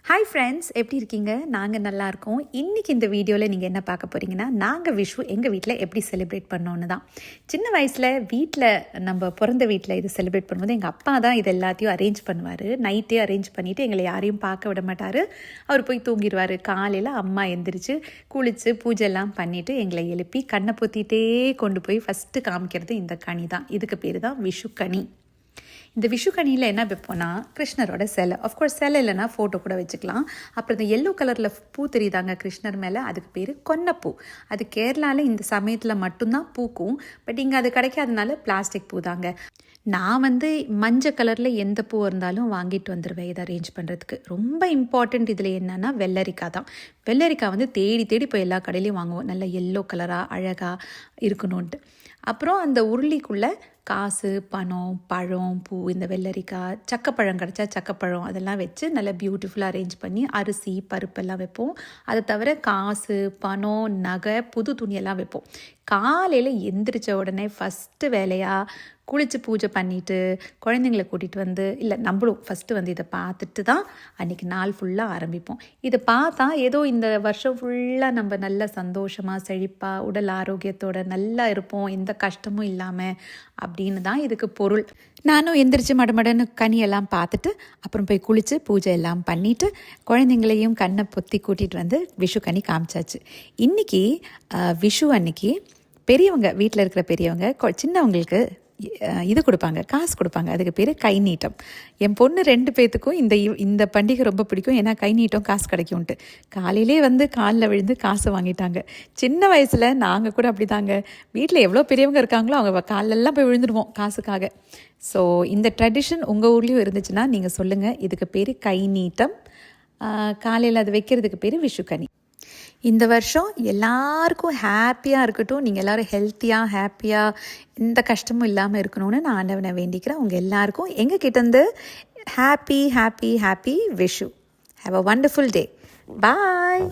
Hi friends, எப்படி இருக்கீங்க? நாங்கள் நல்லாயிருக்கோம். இன்றைக்கி இந்த வீடியோவில் நீங்கள் என்ன பார்க்க போகிறீங்கன்னா, நாங்கள் விஷு எங்கள் வீட்டில் எப்படி செலிப்ரேட் பண்ணோன்னு தான். சின்ன வயசில் வீட்டில் நம்ம பிறந்த வீட்டில் இது செலிப்ரேட் பண்ணும்போது எங்கள் அப்பா தான் இது எல்லாத்தையும் அரேஞ்ச் பண்ணுவார். நைட்டே அரேஞ்ச் பண்ணிவிட்டு எங்களை யாரையும் பார்க்க விட மாட்டார். அவர் போய் தூங்கிடுவார். காலையில் அம்மா எந்திரிச்சு குளித்து பூஜைலாம் பண்ணிவிட்டு எங்களை எழுப்பி கண்ணை பொத்திட்டே கொண்டு போய் ஃபஸ்ட்டு காமிக்கிறது இந்த கனி தான். இதுக்கு பேர் தான் விஷு கனி. இந்த விஷு கனியில் என்ன வைப்போம்னா, கிருஷ்ணரோட சிலை. ஆஃப்கோர்ஸ் சிலை இல்லைனா ஃபோட்டோ கூட வச்சுக்கலாம். அப்புறம் இந்த எல்லோ கலரில் பூ தெரியுதாங்க கிருஷ்ணர் மேலே, அதுக்கு பேர் கொன்னப்பூ. அது கேரளாவில் இந்த சமயத்தில் மட்டும்தான் பூக்கும். பட் இங்கே அது கிடைக்காதனால பிளாஸ்டிக் பூ தாங்க. நான் மஞ்சள் கலரில் எந்த பூ இருந்தாலும் வாங்கிட்டு வந்துடுவேன் இதை அரேஞ்ச் பண்ணுறதுக்கு. ரொம்ப இம்பார்ட்டண்ட் இதில் என்னென்னா வெள்ளரிக்காய் தான். வெள்ளரிக்காய் தேடி தேடி போய் எல்லா கடையிலையும் வாங்குவோம், நல்ல எல்லோ கலராக அழகாக இருக்கணும்ன்ட்டு. அப்புறம் அந்த உருளிக்குள்ளே காசு, பணம், பழம், பூ, இந்த வெள்ளரிக்காய், சக்கப்பழம் கிடச்சா சக்கப்பழம் அதெல்லாம் வச்சு நல்லா பியூட்டிஃபுல்லாக அரேஞ்ச் பண்ணி அரிசி பருப்பெல்லாம் வைப்போம். அதை தவிர காசு, பணம், நகை, புது துணியெல்லாம் வைப்போம். காலையில் எந்திரிச்ச உடனே ஃபஸ்ட்டு வேலையாக குளித்து பூஜை பண்ணிவிட்டு குழந்தைங்கள கூட்டிகிட்டு இல்லை நம்மளும் ஃபஸ்ட்டு இதை பார்த்துட்டு தான் அன்றைக்கி நாள் ஃபுல்லாக ஆரம்பிப்போம். இதை பார்த்தா ஏதோ இந்த வருஷம் ஃபுல்லாக நம்ம நல்ல சந்தோஷமாக செழிப்பாக உடல் ஆரோக்கியத்தோடு நல்லா இருப்போம், எந்த கஷ்டமும் இல்லாமல் அப்படின்னு தான் இதுக்கு பொருள். நானும் எந்திரிச்சு மடமடன்னு கனியெல்லாம் பார்த்துட்டு அப்புறம் போய் குளித்து பூஜை எல்லாம் பண்ணிவிட்டு குழந்தைங்களையும் கண்ணை பொத்தி கூட்டிகிட்டு விஷு கனி காமிச்சாச்சு. இன்றைக்கி விஷு அன்னைக்கு பெரியவங்க, வீட்டில் இருக்கிற பெரியவங்க சின்னவங்களுக்கு இது கொடுப்பாங்க, காசு கொடுப்பாங்க. அதுக்கு பேர் கை நீட்டம். என் பொண்ணு 2 பேர்த்துக்கும் இந்த பண்டிகை ரொம்ப பிடிக்கும். ஏன்னா கை நீட்டம் காசு கிடைக்கும்ன்ட்டு காலையிலே காலில் விழுந்து காசு வாங்கிட்டாங்க. சின்ன வயசில் நாங்கள் கூட அப்படி தாங்க, வீட்டில் எவ்வளோ பெரியவங்க இருக்காங்களோ அவங்க காலெல்லாம் போய் விழுந்துடுவோம் காசுக்காக. ஸோ இந்த ட்ரெடிஷன் உங்கள் ஊர்லேயும் இருந்துச்சுன்னா நீங்கள் சொல்லுங்கள். இதுக்கு பேர் கை நீட்டம். காலையில் அது வைக்கிறதுக்கு பேர் விஷுக்கனி. இந்த வருஷம் எல்லாருக்கும் ஹாப்பியாக இருக்கட்டும். நீங்கள் எல்லோரும் ஹெல்த்தியாக ஹாப்பியாக எந்த கஷ்டமும் இல்லாமல் இருக்கணும்னு நான் ஆண்டவனை வேண்டிக்கிறேன். உங்கள் எல்லாருக்கும் எங்கள் கிட்டேருந்து happy happy happy Vishu. Have a wonderful day. Bye.